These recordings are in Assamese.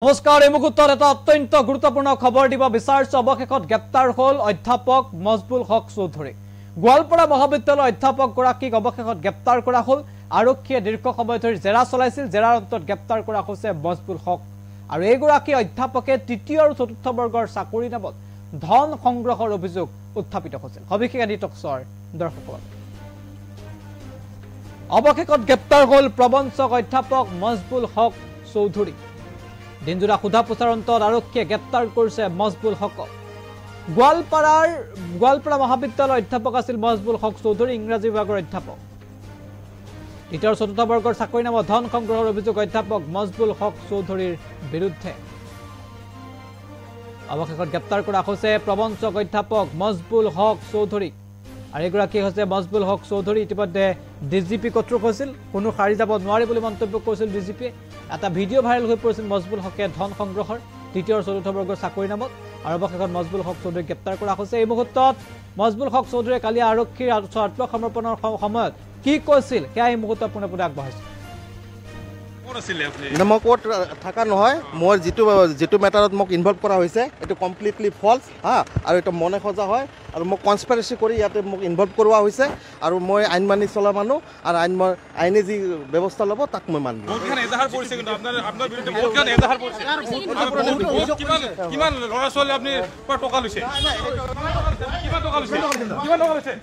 নমস্কাৰ এই মুহূৰ্তত এটা অত্যন্ত গুৰুত্বপূৰ্ণ খবৰ দিব বিচাৰিছো অৱশেষত গ্ৰেপ্তাৰ হ'ল অধ্যাপক মজবুল হক চৌধুৰী গোৱালপাৰা মহাবিদ্যালয়ৰ অধ্যাপক গৰাকীক অৱশেষত গ্ৰেপ্তাৰ কৰা হ'ল আৰক্ষীয়ে দীৰ্ঘ সময় ধৰি জেৰা চলাইছিল জেৰাৰ অন্তত গ্ৰেপ্তাৰ কৰা হৈছে মজবুল হক আৰু এই গৰাকী অধ্যাপকে তৃতীয় আৰু চতুৰ্থ বৰ্গৰ চাকৰি নামত ধন সংগ্ৰহৰ অভিযোগ উত্থাপিত হৈছিল সবিশেষ আদি টকছৰ দৰ্শকসকল অৱশেষত গ্ৰেপ্তাৰ হ'ল প্ৰবঞ্চক অধ্যাপক মজবুল হক চৌধুৰী দিনজোৰা সোধা পোছাৰ অন্তত আৰক্ষীয়ে গ্ৰেপ্তাৰ কৰিছে মজবুল হকক গোৱালপাৰা মহাবিদ্যালয়ৰ অধ্যাপক আছিল মজবুল হক চৌধুৰী ইংৰাজী বিভাগৰ অধ্যাপক তৃতীয় চতুৰ্থ বৰ্গৰ চাকৰি নামত ধন সংগ্ৰহৰ অভিযোগ অধ্যাপক মজবুল হক চৌধুৰীৰ বিৰুদ্ধে অৱশেষত গ্ৰেপ্তাৰ কৰা হৈছে প্ৰবঞ্চক অধ্যাপক মজবুল হক চৌধুৰী আৰু এগৰাকী হৈছে মজবুল হক চৌধুৰী ইতিমধ্যে ডিজিপি কট্ৰোক হৈছিল কোনো সাৰি যাব নোৱাৰে বুলি মন্তব্য কৰিছিল ডিজিপিয়ে এটা ভিডিঅ' ভাইৰেল হৈ পৰিছিল মজবুল হকে ধন সংগ্ৰহৰ তৃতীয় আৰু চতুৰ্থ বৰ্গৰ চাকৰি নামত আৰু অৱশেষত মজবুল হক চৌধুৰীক গ্ৰেপ্তাৰ কৰা হৈছে এই মুহূৰ্তত মজবুল হক চৌধুৰীয়ে কালি আৰক্ষীৰ আত্মসমৰ্পণৰ সময়ত কি কৈছিল সেয়া এই মুহূৰ্তত পোনে আগবঢ়াইছে মই কোৰ্ট থাকা নহয় মোৰ যেটো মেটাৰত মোক ইনভলভ কৰা হৈছে এটো কমপ্লিটলি ফলস আৰু এটা মনে খজা হয় আৰু মোক কনস্পিৰেসি কৰি ইয়াতে মোক ইনভলভ কৰোৱা হৈছে আৰু মই আইন মানি চলা মানুহ আৰু আইনে যি ব্যৱস্থা ল'ব তাক মই মানিম বহুতখান এজাহাৰ পৰিছে কিন্তু আপোনাৰ বিৰুদ্ধে বহুতখান এজাহাৰ পৰিছে কিমান ল'ৰা ছোৱালী আপুনি পৰা টকা লৈছে কিমান টকা লৈছে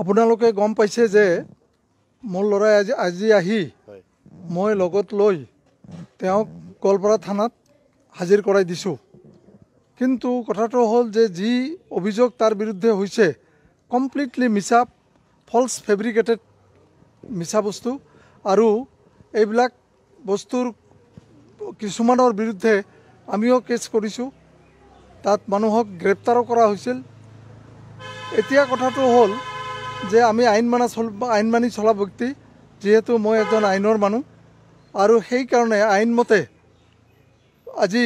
আপোনালোকে গম পাইছে যে মোৰ ল'ৰাই আজি আহি মই লগত লৈ তেওঁক গোৱালপাৰা থানাত হাজিৰ কৰাই দিছোঁ কিন্তু কথাটো হ'ল যে যি অভিযোগ তাৰ বিৰুদ্ধে হৈছে কমপ্লিটলি মিছা ফলছ ফেব্ৰিকেটেড মিছা বস্তু আৰু এইবিলাক বস্তুৰ কিছুমানৰ বিৰুদ্ধে আমিও কেছ কৰিছোঁ তাত মানুহক গ্ৰেপ্তাৰো কৰা হৈছিল এতিয়া কথাটো হ'ল যে আমি আইন মানি চলা ব্যক্তি যেহেতু মই এজন আইনৰ মানুহ আৰু সেইকাৰণে আইনমতে আজি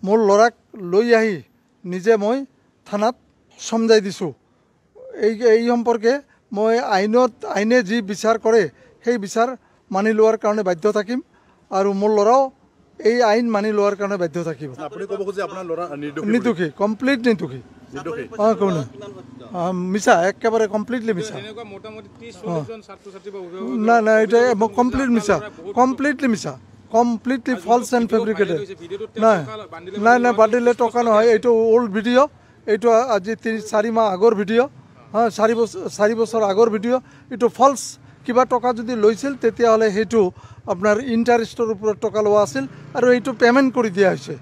মোৰ ল'ৰাক লৈ আহি নিজে মই থানাত সমজাই দিছোঁ এই সম্পৰ্কে মই আইনে যি বিচাৰ কৰে সেই বিচাৰ মানি লোৱাৰ কাৰণে বাধ্য থাকিম আৰু মোৰ ল'ৰাও এই আইন মানি লোৱাৰ কাৰণে বাধ্য থাকিব নিৰ্দোষী কমপ্লিট নিৰ্দোষী মিছা একেবাৰে কমপ্লিটলি মিছা নাই এটা কমপ্লিট মিছা কমপ্লিটলি মিছা কমপ্লিটলি ফলছ এণ্ড ফেব্ৰিকেটেড নাই বাদিলে টকা নহয় এইটো ওল্ড ভিডিঅ' এইটো আজি 4 মাহ আগৰ ভিডিঅ' 4 বছৰ আগৰ ভিডিঅ' এইটো ফলছ কিবা টকা যদি লৈছিল তেতিয়াহ'লে সেইটো আপোনাৰ ইণ্টাৰেষ্টৰ ওপৰত টকা লোৱা আছিল আৰু এইটো পে'মেণ্ট কৰি দিয়া হৈছে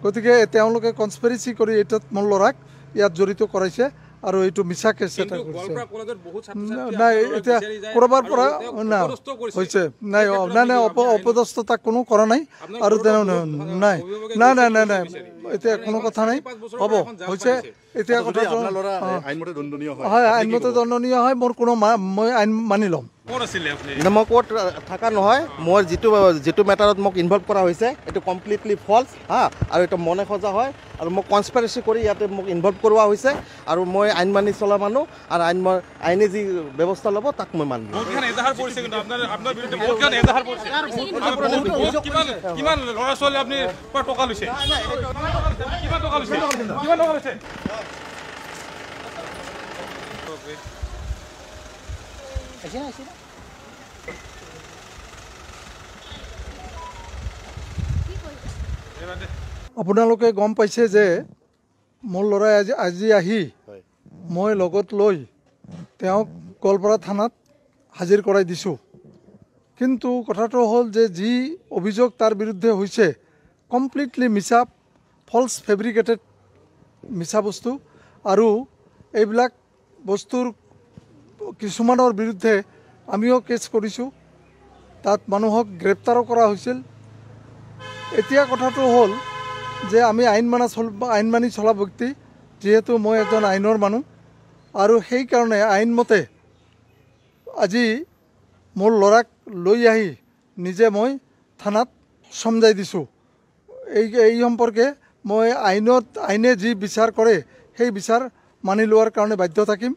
গতিকে তেওঁলোকে কনস্পিৰেচি কৰি এইটোত মোৰ ল'ৰাক ইয়াত জড়িত কৰাইছে আৰু এইটো মিছা কেছ এটা কৰিছে নাই এতিয়া ক'ৰবাৰ পৰা হৈছে নাই অপদস্থতা কোনো কৰা নাই আৰু নাই এতিয়া কোনো কথা নাই হ'ব হৈছে এতিয়া কথাটো হয় আইনমতে দণ্ডনীয় হয় মোৰ কোনো মই আইন মানি ল'ম মই কোৰ্ট থাকা নহয় মোৰ যেটো মেটাৰত মোক ইনভলভ কৰা হৈছে এটো কমপ্লিটলি ফলস আৰু এটা মনে খজা হয় আৰু মোক কনস্পিৰেসি কৰি ইয়াতে মোক ইনভলভ কৰোৱা হৈছে আৰু মই আইন মানি চলা মানুহ আৰু আইনে যি ব্যৱস্থা ল'ব তাক মই মানিম বহুতখান এজাহাৰ পৰিছে কিন্তু আপোনাৰ বিৰুদ্ধে বহুতখান এজাহাৰ পৰিছে কিমান ল'ৰা ছোৱালী আপুনি পৰা টকা লৈছে কিমান টকা লৈছে আপোনালোকে গম পাইছে যে মোৰ ল'ৰাই আজি আহি মই লগত লৈ তেওঁক গোৱালপাৰা থানাত হাজিৰ কৰাই দিছোঁ কিন্তু কথাটো হ'ল যে যি অভিযোগ তাৰ বিৰুদ্ধে হৈছে কমপ্লিটলি মিছা ফলছ ফেব্ৰিকেটেড মিছা বস্তু আৰু এইবিলাক বস্তুৰ কিছুমানৰ বিৰুদ্ধে আমিও কেছ কৰিছোঁ তাত মানুহক গ্ৰেপ্তাৰো কৰা হৈছিল এতিয়া কথাটো হ'ল যে আমি আইন মানি চলা ব্যক্তি যেহেতু মই এজন আইনৰ মানুহ আৰু সেইকাৰণে আইনমতে আজি মোৰ ল'ৰাক লৈ আহি নিজে মই থানাত সমজাই দিছোঁ এই সম্পৰ্কে মই আইনে যি বিচাৰ কৰে সেই বিচাৰ মানি লোৱাৰ কাৰণে বাধ্য থাকিম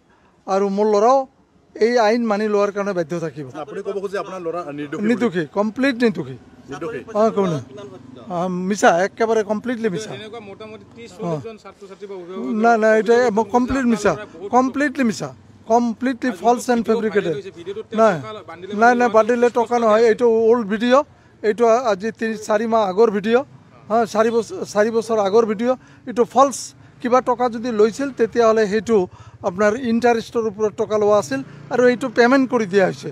আৰু মোৰ ল'ৰাও এই আইন মানি লোৱাৰ কাৰণে বাধ্য থাকিব। আপুনি ক'ব খুজিছে আপোনাৰ ল'ৰা নিৰ্দোষী, কমপ্লিট নিৰ্দোষী। অঁ কোন মিছা, একেবাৰে কমপ্লিটলি মিছা। নাই নাই, এটা কমপ্লিট মিছা, কমপ্লিটলি মিছা, কমপ্লিটলি ফলছ এণ্ড ফেব্ৰিকেটেড। নাই নাই নাই, বাদিলে টকা নহয়, এইটো অল্ড ভিডিঅ', এইটো আজি 3-4 মাহ আগৰ ভিডিঅ', 4 বছৰ আগৰ ভিডিঅ'। এইটো ফলছ। কিবা টকা যদি লৈছিল তেতিয়াহ'লে সেইটো আপোনাৰ ইণ্টাৰেষ্টৰ ওপৰত টকা লোৱা আছিল আৰু এইটো পে'মেণ্ট কৰি দিয়া হৈছে।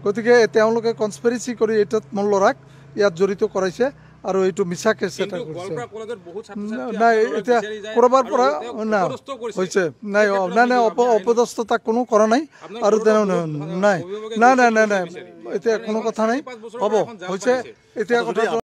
গতিকে তেওঁলোকে কনস্পিৰেচি কৰি এইটোত মোৰ ল'ৰাক ইয়াত জড়িত কৰাইছে আৰু এইটো মিছা কেছ এটা কৰিছে। নাই, এতিয়া ক'ৰবাৰ পৰা না হৈছে নাই নাই নাই, অপদস্থতা কোনো কৰা নাই আৰু তেওঁ নাই নাই নাই নাই নাই, এতিয়া কোনো কথা নাই। হ'ব হৈছে এতিয়া কথা।